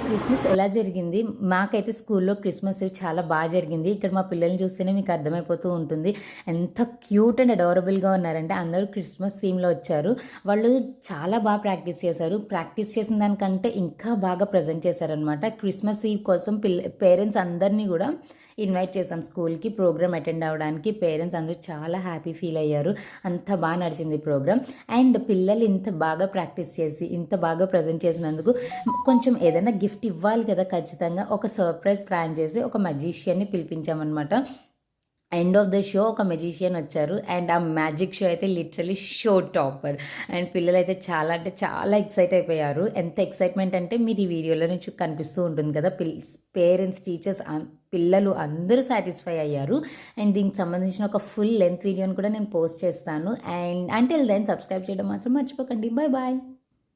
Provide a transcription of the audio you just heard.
Christmas ఎలా జరిగింది? మాకైతే స్కూల్లో క్రిస్మస్ చాలా బాగా జరిగింది. ఇక్కడ మా పిల్లల్ని చూస్తేనే మీకు అర్థమైపోతూ ఉంటుంది. ఎంత క్యూట్ అండ్ అడోరబుల్‌గా ఉన్నారంటే అందరూ క్రిస్మస్ థీమ్‌లో వచ్చారు. వాళ్ళు చాలా బాగా ప్రాక్టీస్ చేశారు. ప్రాక్టీస్ చేసిన దానికంటే ఇంకా బాగా ప్రెజెంట్ చేశారనమాట. క్రిస్మస్ ఈవ్ కోసం పేరెంట్స్ అందరినీ గూడా ఇన్వైట్ చేసాం స్కూల్‌కి ప్రోగ్రామ్ అటెండ్ అవ్వడానికి. పేరెంట్స్ అందరూ చాలా హ్యాపీ ఫీల్ అయ్యారు. అంత బాగా నడిచింది ప్రోగ్రామ్. అండ్ పిల్లలు ఇంత బాగా ప్రాక్టీస్ చేసి, ఇంత బాగా ప్రెజెంట్ చేసినందుకు కొంచెం ఏదైనా గిఫ్ట్ ఇవ్వాలి కదా ఖచ్చితంగా. ఒక సర్ప్రైజ్ ప్లాన్ చేసి ఒక మెజీషియన్‌ని పిలిపించామనమాట. ఎండ్ ఆఫ్ ద షో ఒక మెజీషియన్ వచ్చారు అండ్ ఆ మ్యాజిక్ షో అయితే లిటరలీ షో టాపర్. అండ్ పిల్లలైతే చాలా అంటే చాలా ఎక్సైట్ అయిపోయారు. ఎంత ఎక్సైట్మెంట్ అంటే మీరు ఈ వీడియోలో నుంచి కనిపిస్తూ ఉంటుంది కదా. పేరెంట్స్, టీచర్స్, పిల్లలు అందరూ సాటిస్ఫై అయ్యారు. అండ్ దీనికి సంబంధించిన ఒక ఫుల్ లెంత్ వీడియోని కూడా నేను పోస్ట్ చేస్తాను. అండ్ అంటిల్ దెన్ సబ్స్క్రైబ్ చేయడం మాత్రం మర్చిపోకండి. Bye bye.